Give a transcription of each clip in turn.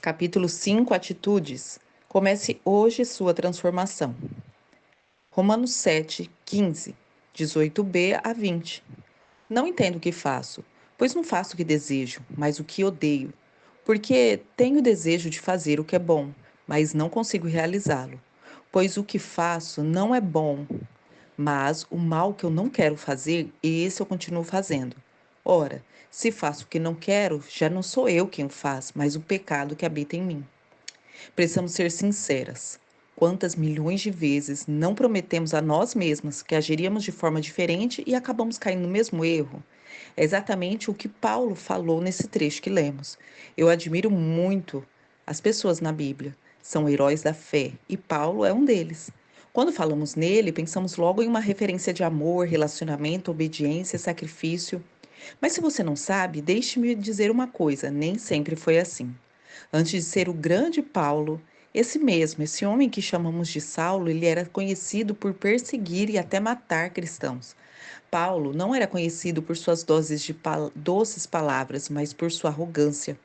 Capítulo 5, Atitudes. Comece hoje sua transformação. Romanos 7, 15, 18b a 20. Não entendo o que faço, pois não faço o que desejo, mas o que odeio. Porque tenho desejo de fazer o que é bom, mas não consigo realizá-lo. Pois o que faço não é bom, mas o mal que eu não quero fazer, esse eu continuo fazendo. Ora, se faço o que não quero, já não sou eu quem o faz, mas o pecado que habita em mim. Precisamos ser sinceras. Quantas milhões de vezes não prometemos a nós mesmas que agiríamos de forma diferente e acabamos caindo no mesmo erro? É exatamente o que Paulo falou nesse trecho que lemos. Eu admiro muito as pessoas na Bíblia. São heróis da fé e Paulo é um deles. Quando falamos nele, pensamos logo em uma referência de amor, relacionamento, obediência, sacrifício. Mas se você não sabe, deixe-me dizer uma coisa: nem sempre foi assim. Antes de ser o grande Paulo, esse homem que chamamos de Saulo, ele era conhecido por perseguir e até matar cristãos. Paulo não era conhecido por suas doses de doces palavras, mas por sua arrogância.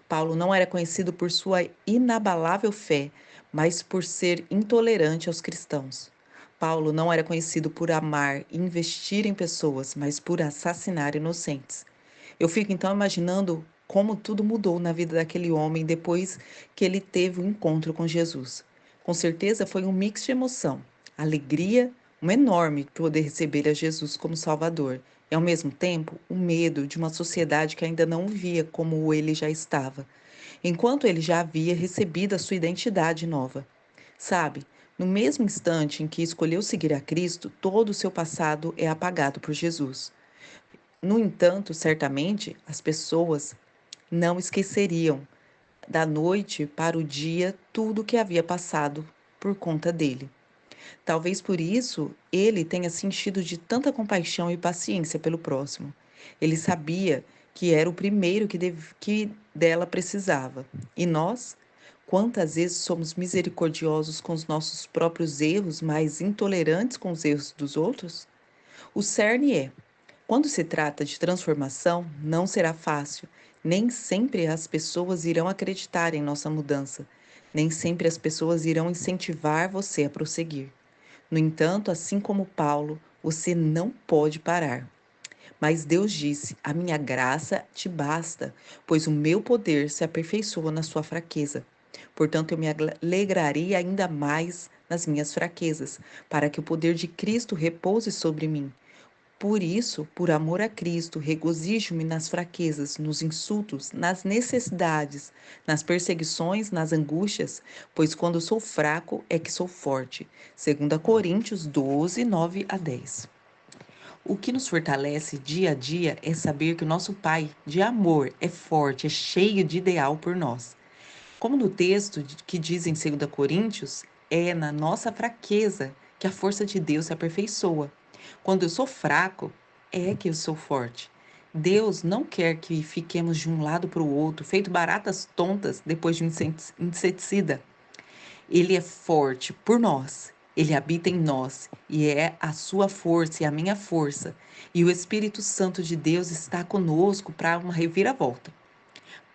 Paulo não era conhecido por sua inabalável fé, mas por ser intolerante aos cristãos. Paulo não era conhecido por amar e investir em pessoas, mas por assassinar inocentes. Eu fico então imaginando como tudo mudou na vida daquele homem depois que ele teve um encontro com Jesus. Com certeza foi um mix de emoção, alegria, uma enorme poder receber a Jesus como Salvador, e ao mesmo tempo o medo de uma sociedade que ainda não o via como ele já estava, enquanto ele já havia recebido a sua identidade nova. Sabe, no mesmo instante em que escolheu seguir a Cristo, todo o seu passado é apagado por Jesus. No entanto, certamente, as pessoas não esqueceriam da noite para o dia tudo o que havia passado por conta dele. Talvez por isso ele tenha sentido de tanta compaixão e paciência pelo próximo. Ele sabia que era o primeiro que dela precisava. E nós? Quantas vezes somos misericordiosos com os nossos próprios erros, mas intolerantes com os erros dos outros? O cerne é: quando se trata de transformação, não será fácil. Nem sempre as pessoas irão acreditar em nossa mudança. Nem sempre as pessoas irão incentivar você a prosseguir. No entanto, assim como Paulo, você não pode parar. Mas Deus disse: A minha graça te basta, pois o meu poder se aperfeiçoa na sua fraqueza. Portanto, eu me alegraria ainda mais nas minhas fraquezas, para que o poder de Cristo repouse sobre mim. Por isso, por amor a Cristo, regozijo-me nas fraquezas, nos insultos, nas necessidades, nas perseguições, nas angústias, pois quando sou fraco é que sou forte. 2 Coríntios 12, 9 a 10. O que nos fortalece dia a dia é saber que o nosso Pai de amor é forte, é cheio de ideal por nós. Como no texto que diz em 2 Coríntios, é na nossa fraqueza que a força de Deus se aperfeiçoa. Quando eu sou fraco, é que eu sou forte. Deus não quer que fiquemos de um lado para o outro, feito baratas tontas depois de um inseticida. Ele é forte por nós. Ele habita em nós e é a sua força e a minha força. E o Espírito Santo de Deus está conosco para uma reviravolta.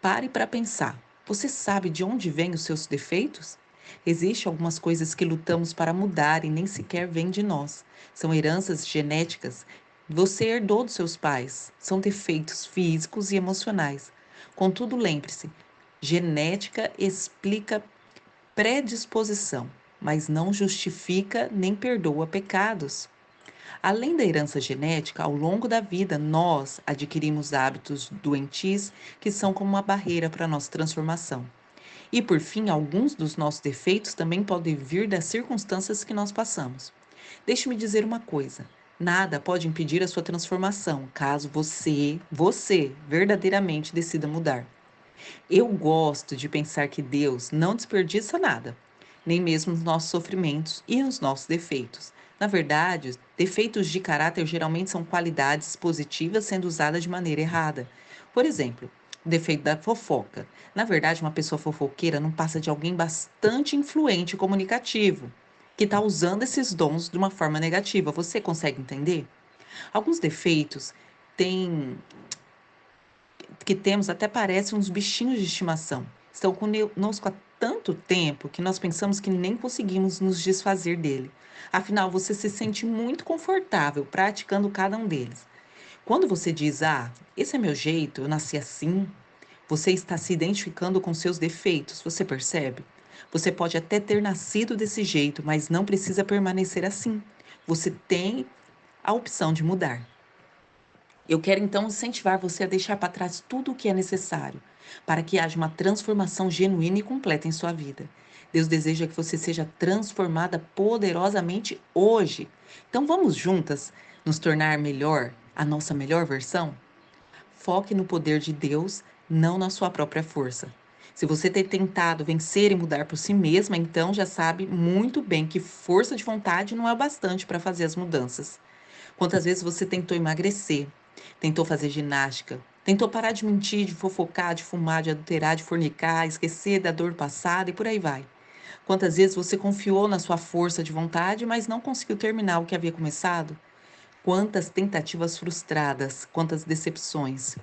Pare para pensar. Você sabe de onde vêm os seus defeitos? Existem algumas coisas que lutamos para mudar e nem sequer vêm de nós. São heranças genéticas. Você herdou dos seus pais. São defeitos físicos e emocionais. Contudo, lembre-se: genética explica predisposição, mas não justifica nem perdoa pecados. Além da herança genética, ao longo da vida, nós adquirimos hábitos doentios que são como uma barreira para a nossa transformação. E, por fim, alguns dos nossos defeitos também podem vir das circunstâncias que nós passamos. Deixe-me dizer uma coisa: nada pode impedir a sua transformação, caso você verdadeiramente decida mudar. Eu gosto de pensar que Deus não desperdiça nada, nem mesmo os nossos sofrimentos e os nossos defeitos. Na verdade, defeitos de caráter geralmente são qualidades positivas sendo usadas de maneira errada. Por exemplo, o defeito da fofoca. Na verdade, uma pessoa fofoqueira não passa de alguém bastante influente e comunicativo, que está usando esses dons de uma forma negativa. Você consegue entender? Alguns defeitos têm que temos até parecem uns bichinhos de estimação. estão conosco há tanto tempo que nós pensamos que nem conseguimos nos desfazer dele. Afinal, você se sente muito confortável praticando cada um deles. Quando você diz, esse é meu jeito, eu nasci assim, você está se identificando com seus defeitos, você percebe? Você pode até ter nascido desse jeito, mas não precisa permanecer assim. Você tem a opção de mudar. Eu quero então incentivar você a deixar para trás tudo o que é necessário para que haja uma transformação genuína e completa em sua vida. Deus deseja que você seja transformada poderosamente hoje. Então vamos juntas nos tornar melhor, a nossa melhor versão? Foque no poder de Deus, não na sua própria força. Se você tem tentado vencer e mudar por si mesma, então já sabe muito bem que força de vontade não é bastante para fazer as mudanças. Quantas vezes você tentou emagrecer, tentou fazer ginástica, tentou parar de mentir, de fofocar, de fumar, de adulterar, de fornicar, esquecer da dor passada e por aí vai. Quantas vezes você confiou na sua força de vontade, mas não conseguiu terminar o que havia começado? Quantas tentativas frustradas, quantas decepções.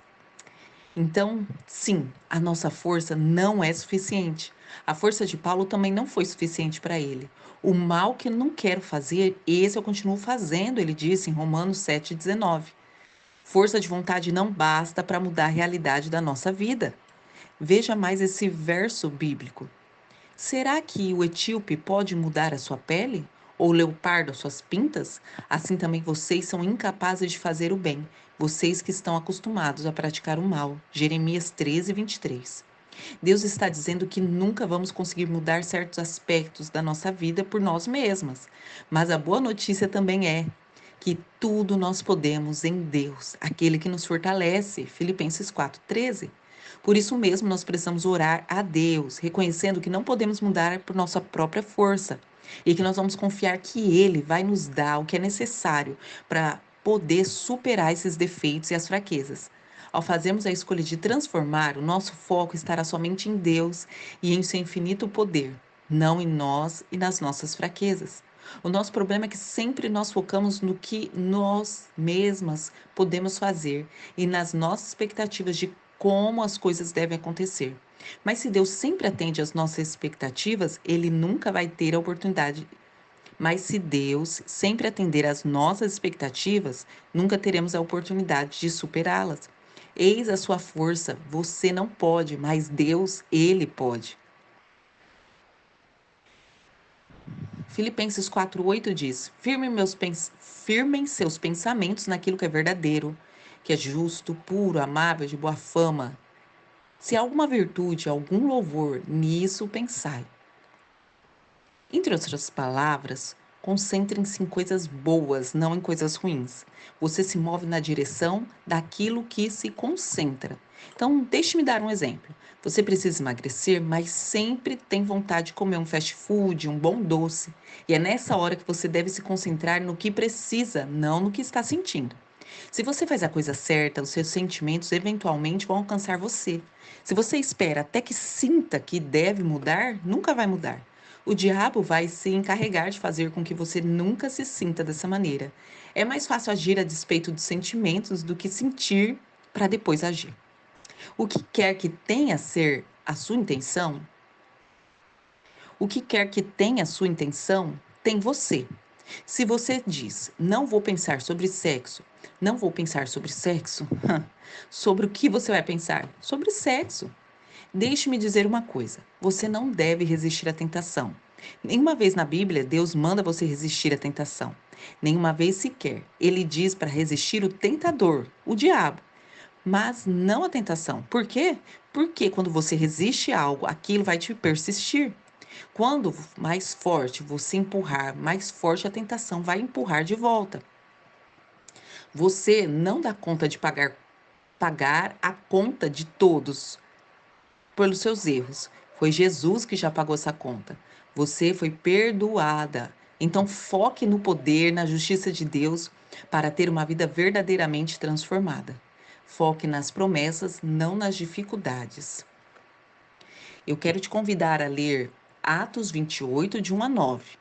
Então, sim, a nossa força não é suficiente. A força de Paulo também não foi suficiente para ele. O mal que eu não quero fazer, esse eu continuo fazendo, ele disse em Romanos 7,19. Força de vontade não basta para mudar a realidade da nossa vida. Veja mais esse verso bíblico. Será que o etíope pode mudar a sua pele? Ou o leopardo as suas pintas? Assim também vocês são incapazes de fazer o bem, vocês que estão acostumados a praticar o mal. Jeremias 13:23. Deus está dizendo que nunca vamos conseguir mudar certos aspectos da nossa vida por nós mesmas. Mas a boa notícia também é que tudo nós podemos em Deus, aquele que nos fortalece. Filipenses 4:13. Por isso mesmo, nós precisamos orar a Deus, reconhecendo que não podemos mudar por nossa própria força e que nós vamos confiar que Ele vai nos dar o que é necessário para poder superar esses defeitos e as fraquezas. Ao fazermos a escolha de transformar, o nosso foco estará somente em Deus e em seu infinito poder, não em nós e nas nossas fraquezas. O nosso problema é que sempre nós focamos no que nós mesmas podemos fazer e nas nossas expectativas de como as coisas devem acontecer. Mas se Deus sempre atende às nossas expectativas, Ele nunca vai ter a oportunidade. Mas se Deus sempre atender às nossas expectativas, nunca teremos a oportunidade de superá-las. Eis a sua força, você não pode, mas Deus, Ele pode. Filipenses 4:8 diz: firmem seus pensamentos naquilo que é verdadeiro, que é justo, puro, amável, de boa fama. Se há alguma virtude, algum louvor, nisso pensai. Entre outras palavras, concentrem-se em coisas boas, não em coisas ruins. Você se move na direção daquilo que se concentra. Então, deixe-me dar um exemplo. Você precisa emagrecer, mas sempre tem vontade de comer um fast food, um bom doce. E é nessa hora que você deve se concentrar no que precisa, não no que está sentindo. Se você faz a coisa certa, os seus sentimentos eventualmente vão alcançar você. Se você espera até que sinta que deve mudar, nunca vai mudar. O diabo vai se encarregar de fazer com que você nunca se sinta dessa maneira. É mais fácil agir a despeito dos sentimentos do que sentir para depois agir. O que quer que tenha ser a sua intenção, o que quer que tenha a sua intenção, tem você. Se você diz, não vou pensar sobre sexo, não vou pensar sobre sexo, sobre o que você vai pensar? Sobre sexo. Deixe-me dizer uma coisa: você não deve resistir à tentação. Nenhuma vez na Bíblia Deus manda você resistir à tentação. Nenhuma vez sequer. Ele diz para resistir o tentador, o diabo, mas não a tentação. Por quê? Porque quando você resiste a algo, aquilo vai te persistir. Quando mais forte você empurrar, mais forte a tentação vai empurrar de volta. Você não dá conta de pagar a conta de todos pelos seus erros. Foi Jesus que já pagou essa conta. Você foi perdoada. Então foque no poder, na justiça de Deus para ter uma vida verdadeiramente transformada. Foque nas promessas, não nas dificuldades. Eu quero te convidar a ler Atos 28, de 1 a 9.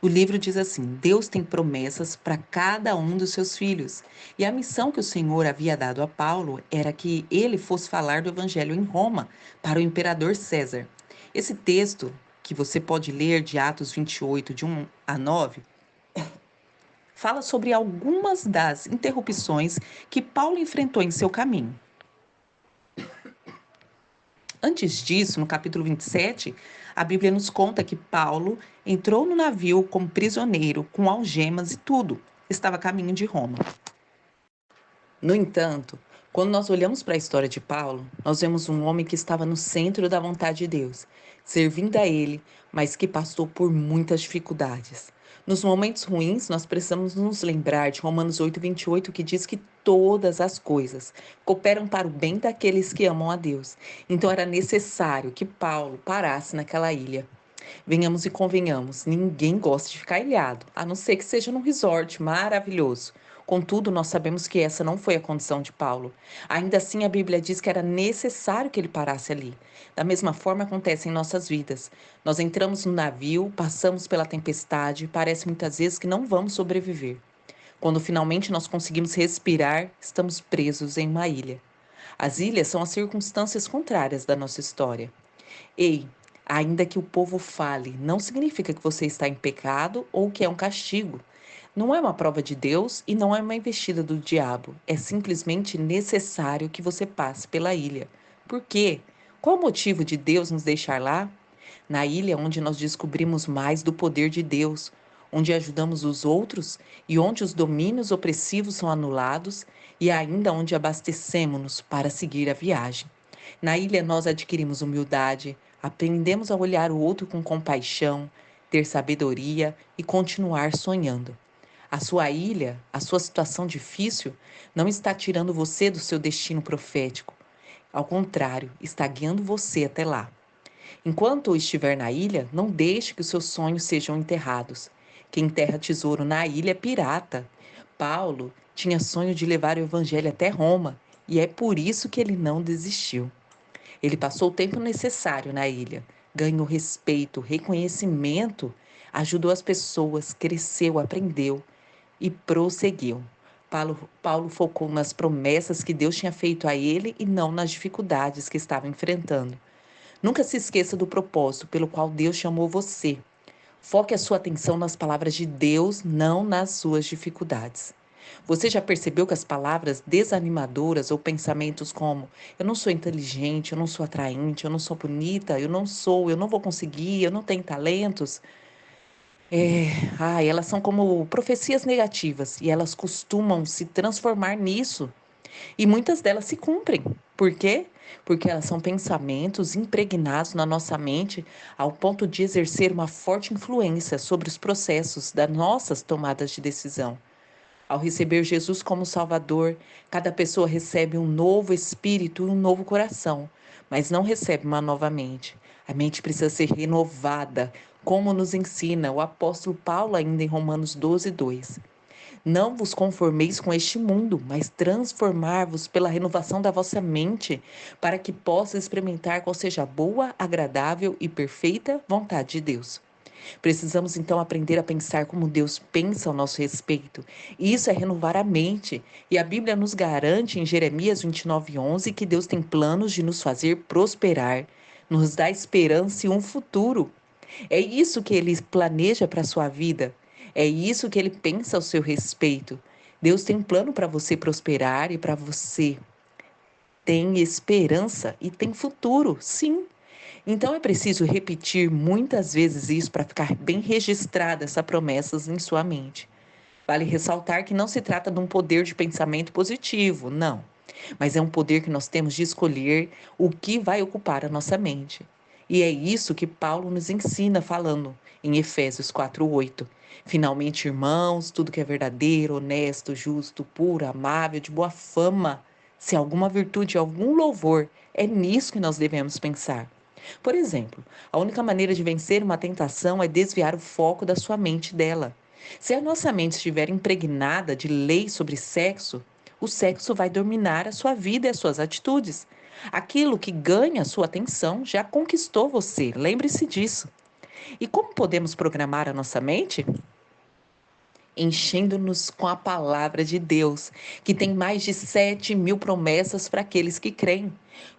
O livro diz assim: Deus tem promessas para cada um dos seus filhos. E a missão que o Senhor havia dado a Paulo era que ele fosse falar do evangelho em Roma para o imperador César. Esse texto, que você pode ler de Atos 28, de 1 a 9, fala sobre algumas das interrupções que Paulo enfrentou em seu caminho. Antes disso, no capítulo 27, a Bíblia nos conta que Paulo entrou no navio como prisioneiro, com algemas e tudo. Estava a caminho de Roma. No entanto, quando nós olhamos para a história de Paulo, nós vemos um homem que estava no centro da vontade de Deus, servindo a Ele, mas que passou por muitas dificuldades. Nos momentos ruins, nós precisamos nos lembrar de Romanos 8:28, que diz que todas as coisas cooperam para o bem daqueles que amam a Deus. Então era necessário que Paulo parasse naquela ilha. Venhamos e convenhamos, ninguém gosta de ficar ilhado, a não ser que seja num resort maravilhoso. Contudo, nós sabemos que essa não foi a condição de Paulo. Ainda assim, a Bíblia diz que era necessário que ele parasse ali. Da mesma forma acontece em nossas vidas. Nós entramos no navio, passamos pela tempestade e parece muitas vezes que não vamos sobreviver. Quando finalmente nós conseguimos respirar, estamos presos em uma ilha. As ilhas são as circunstâncias contrárias da nossa história. Ei, ainda que o povo fale, não significa que você está em pecado ou que é um castigo. Não é uma prova de Deus e não é uma investida do diabo. É simplesmente necessário que você passe pela ilha. Por quê? Qual o motivo de Deus nos deixar lá? Na ilha onde nós descobrimos mais do poder de Deus, onde ajudamos os outros e onde os domínios opressivos são anulados e ainda onde abastecemos-nos para seguir a viagem. Na ilha nós adquirimos humildade, aprendemos a olhar o outro com compaixão, ter sabedoria e continuar sonhando. A sua ilha, a sua situação difícil, não está tirando você do seu destino profético. Ao contrário, está guiando você até lá. Enquanto estiver na ilha, não deixe que os seus sonhos sejam enterrados. Quem enterra tesouro na ilha é pirata. Paulo tinha sonho de levar o evangelho até Roma, e é por isso que ele não desistiu. Ele passou o tempo necessário na ilha, ganhou respeito, reconhecimento, ajudou as pessoas, cresceu, aprendeu e prosseguiu. Paulo focou nas promessas que Deus tinha feito a ele e não nas dificuldades que estava enfrentando. Nunca se esqueça do propósito pelo qual Deus chamou você. Foque a sua atenção nas palavras de Deus, não nas suas dificuldades. Você já percebeu que as palavras desanimadoras ou pensamentos como eu não sou inteligente, eu não sou atraente, eu não sou bonita, eu não vou conseguir, eu não tenho talentos, elas são como profecias negativas e elas costumam se transformar nisso. E muitas delas se cumprem. Por quê? Porque elas são pensamentos impregnados na nossa mente ao ponto de exercer uma forte influência sobre os processos das nossas tomadas de decisão. Ao receber Jesus como Salvador, cada pessoa recebe um novo espírito e um novo coração, mas não recebe uma nova mente. A mente precisa ser renovada, como nos ensina o apóstolo Paulo ainda em Romanos 12:2. Não vos conformeis com este mundo, mas transformar-vos pela renovação da vossa mente, para que possa experimentar qual seja a boa, agradável e perfeita vontade de Deus. Precisamos então aprender a pensar como Deus pensa ao nosso respeito. Isso é renovar a mente. E a Bíblia nos garante em Jeremias 29:11 que Deus tem planos de nos fazer prosperar, nos dá esperança e um futuro. É isso que Ele planeja para a sua vida. É isso que Ele pensa ao seu respeito. Deus tem um plano para você prosperar e para você tem esperança e tem futuro, sim. Então é preciso repetir muitas vezes isso para ficar bem registrada essa promessa em sua mente. Vale ressaltar que não se trata de um poder de pensamento positivo, não. Mas é um poder que nós temos de escolher o que vai ocupar a nossa mente. E é isso que Paulo nos ensina falando em Efésios 4:8. Finalmente, irmãos, tudo que é verdadeiro, honesto, justo, puro, amável, de boa fama, se alguma virtude, algum louvor, é nisso que nós devemos pensar. Por exemplo, a única maneira de vencer uma tentação é desviar o foco da sua mente dela. Se a nossa mente estiver impregnada de leis sobre sexo, o sexo vai dominar a sua vida e as suas atitudes. Aquilo que ganha a sua atenção já conquistou você, lembre-se disso. E como podemos programar a nossa mente? Enchendo-nos com a palavra de Deus, que tem mais de 7.000 promessas para aqueles que creem.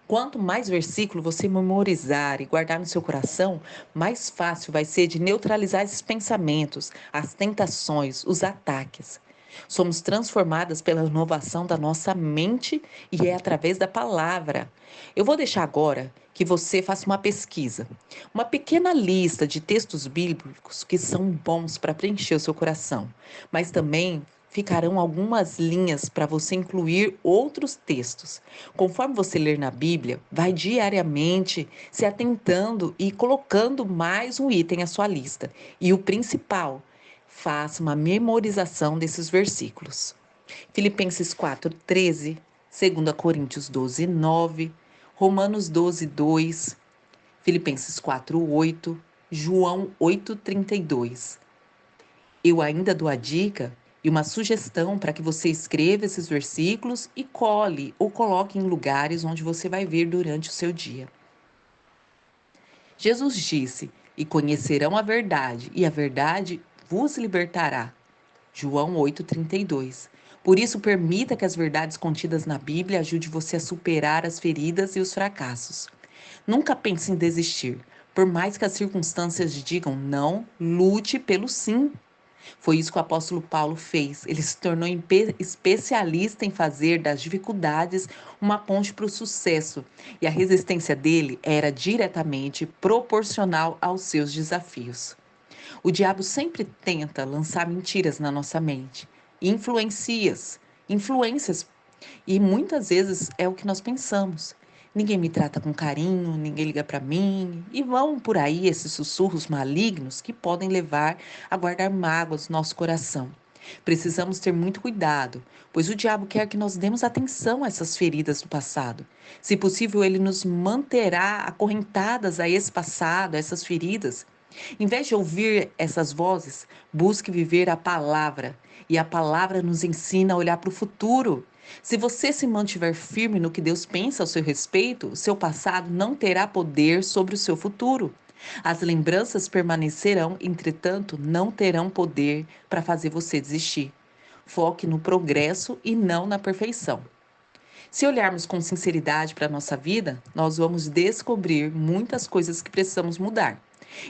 Quanto mais versículo você memorizar e guardar no seu coração, mais fácil vai ser de neutralizar esses pensamentos, as tentações, os ataques. Somos transformadas pela renovação da nossa mente e é através da palavra. Eu vou deixar agora que você faça uma pesquisa, uma pequena lista de textos bíblicos que são bons para preencher o seu coração, mas também ficarão algumas linhas para você incluir outros textos. Conforme você ler na Bíblia, vai diariamente se atentando e colocando mais um item à sua lista. E o principal, faça uma memorização desses versículos. Filipenses 4:13, 2 Coríntios 12:9, Romanos 12:2, Filipenses 4:8, João 8:32. Eu ainda dou a dica e uma sugestão para que você escreva esses versículos e cole ou coloque em lugares onde você vai ver durante o seu dia. Jesus disse: "E conhecerão a verdade, e a verdade vos libertará." João 8:32. Por isso, permita que as verdades contidas na Bíblia ajude você a superar as feridas e os fracassos. Nunca pense em desistir. Por mais que as circunstâncias digam não, lute pelo sim. Foi isso que o apóstolo Paulo fez. Ele se tornou especialista em fazer das dificuldades uma ponte para o sucesso. E a resistência dele era diretamente proporcional aos seus desafios. O diabo sempre tenta lançar mentiras na nossa mente, influências, e muitas vezes é o que nós pensamos. Ninguém me trata com carinho, ninguém liga para mim, e vão por aí esses sussurros malignos que podem levar a guardar mágoas no nosso coração. Precisamos ter muito cuidado, pois o diabo quer que nós demos atenção a essas feridas do passado. Se possível, ele nos manterá acorrentadas a esse passado, a essas feridas. Em vez de ouvir essas vozes, busque viver a palavra. E a palavra nos ensina a olhar para o futuro. Se você se mantiver firme no que Deus pensa ao seu respeito, o seu passado não terá poder sobre o seu futuro. As lembranças permanecerão, entretanto, não terão poder para fazer você desistir. Foque no progresso e não na perfeição. Se olharmos com sinceridade para a nossa vida, nós vamos descobrir muitas coisas que precisamos mudar.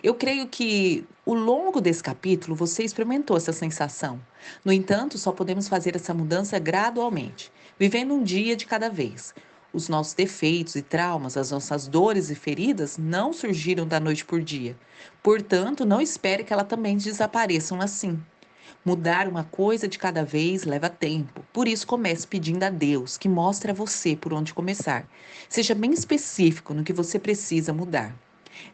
Eu creio que ao longo desse capítulo você experimentou essa sensação. No entanto, só podemos fazer essa mudança gradualmente, vivendo um dia de cada vez. Os nossos defeitos e traumas, as nossas dores e feridas não surgiram da noite por dia. Portanto, não espere que elas também desapareçam assim. Mudar uma coisa de cada vez leva tempo. Por isso, comece pedindo a Deus que mostre a você por onde começar. Seja bem específico no que você precisa mudar.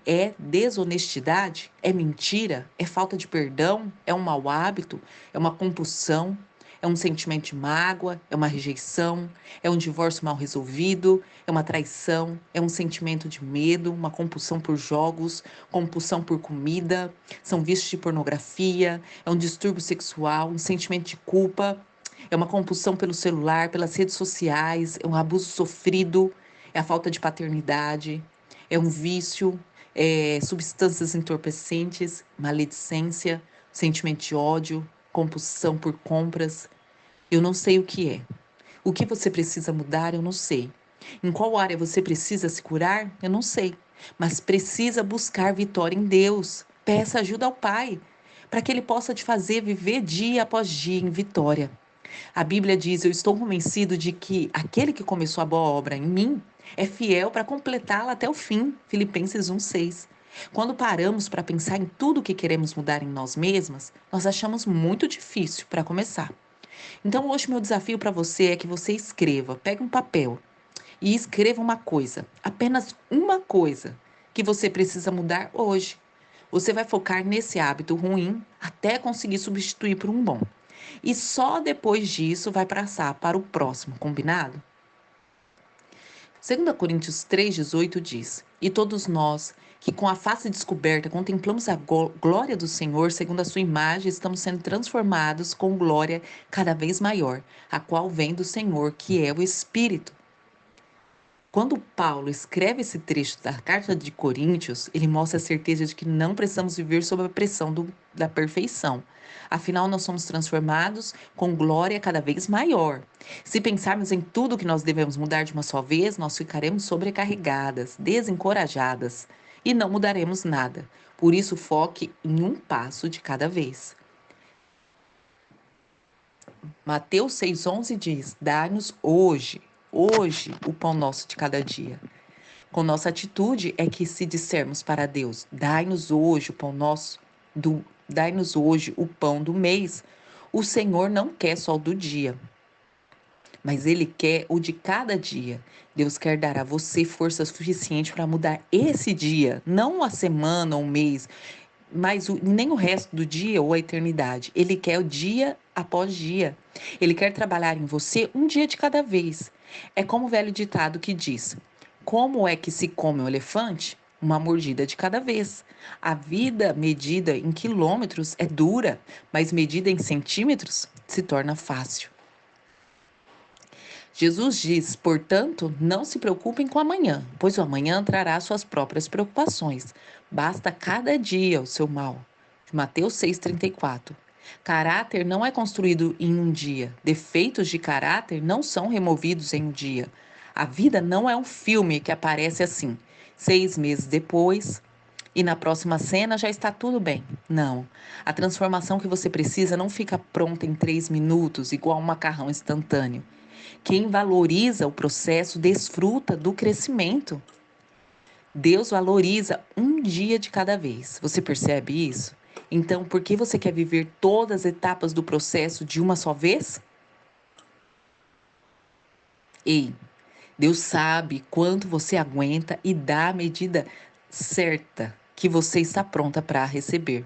É desonestidade? É mentira? É falta de perdão? É um mau hábito? É uma compulsão? É um sentimento de mágoa? É uma rejeição? É um divórcio mal resolvido? É uma traição? É um sentimento de medo? Uma compulsão por jogos? Compulsão por comida? São vícios de pornografia? É um distúrbio sexual? Um sentimento de culpa? É uma compulsão pelo celular, pelas redes sociais? É um abuso sofrido? É a falta de paternidade? É um vício? Substâncias entorpecentes, maledicência, sentimento de ódio, compulsão por compras. Eu não sei o que é. O que você precisa mudar, eu não sei. Em qual área você precisa se curar, eu não sei. Mas precisa buscar vitória em Deus. Peça ajuda ao Pai, para que Ele possa te fazer viver dia após dia em vitória. A Bíblia diz: "Eu estou convencido de que aquele que começou a boa obra em mim é fiel para completá-la até o fim." Filipenses 1:6. Quando paramos para pensar em tudo o que queremos mudar em nós mesmas, nós achamos muito difícil para começar. Então, hoje, meu desafio para você é que você escreva, pegue um papel e escreva uma coisa, apenas uma coisa, que você precisa mudar hoje. Você vai focar nesse hábito ruim até conseguir substituir por um bom. E só depois disso vai passar para o próximo, combinado? 2 Coríntios 3,18 diz: "E todos nós, que com a face descoberta contemplamos a glória do Senhor, segundo a sua imagem, estamos sendo transformados com glória cada vez maior, a qual vem do Senhor, que é o Espírito." Quando Paulo escreve esse trecho da carta de Coríntios, ele mostra a certeza de que não precisamos viver sob a pressão da perfeição. Afinal, nós somos transformados com glória cada vez maior. Se pensarmos em tudo que nós devemos mudar de uma só vez, nós ficaremos sobrecarregadas, desencorajadas e não mudaremos nada. Por isso, foque em um passo de cada vez. Mateus 6,11 diz: dá-nos hoje, o pão nosso de cada dia. Com nossa atitude é que se dissermos para Deus, dai-nos hoje o pão nosso, dai-nos hoje o pão do mês, o Senhor não quer só o do dia, mas Ele quer o de cada dia. Deus quer dar a você força suficiente para mudar esse dia, não a semana ou o mês, mas nem o resto do dia ou a eternidade. Ele quer o dia após dia. Ele quer trabalhar em você um dia de cada vez. É como o velho ditado que diz: como é que se come um elefante? Uma mordida de cada vez. A vida medida em quilômetros é dura, mas medida em centímetros se torna fácil. Jesus diz, portanto, não se preocupem com o amanhã, pois o amanhã trará suas próprias preocupações. Basta cada dia o seu mal. Mateus 6,34. Caráter não é construído em um dia. Defeitos de caráter não são removidos em um dia. A vida não é um filme que aparece assim, 6 meses depois, e na próxima cena já está tudo bem. Não. A transformação que você precisa não fica pronta em 3 minutos, igual um macarrão instantâneo. Quem valoriza o processo desfruta do crescimento. Deus valoriza um dia de cada vez. Você percebe isso? Então, por que você quer viver todas as etapas do processo de uma só vez? Ei, Deus sabe quanto você aguenta e dá a medida certa que você está pronta para receber.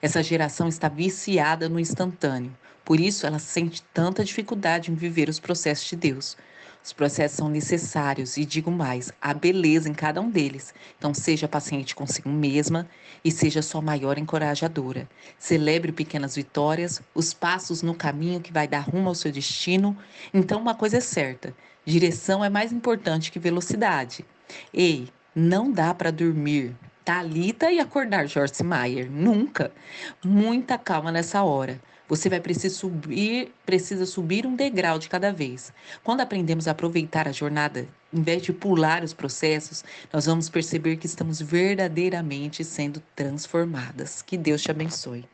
Essa geração está viciada no instantâneo. Por isso, ela sente tanta dificuldade em viver os processos de Deus. Os processos são necessários e, digo mais, há beleza em cada um deles. Então, seja paciente consigo mesma e seja sua maior encorajadora. Celebre pequenas vitórias, os passos no caminho que vai dar rumo ao seu destino. Então, uma coisa é certa: direção é mais importante que velocidade. Ei, não dá para dormir Thalita e acordar Joyce Meyer. Nunca. Muita calma nessa hora. Você vai precisa subir um degrau de cada vez. Quando aprendemos a aproveitar a jornada, em vez de pular os processos, nós vamos perceber que estamos verdadeiramente sendo transformadas. Que Deus te abençoe.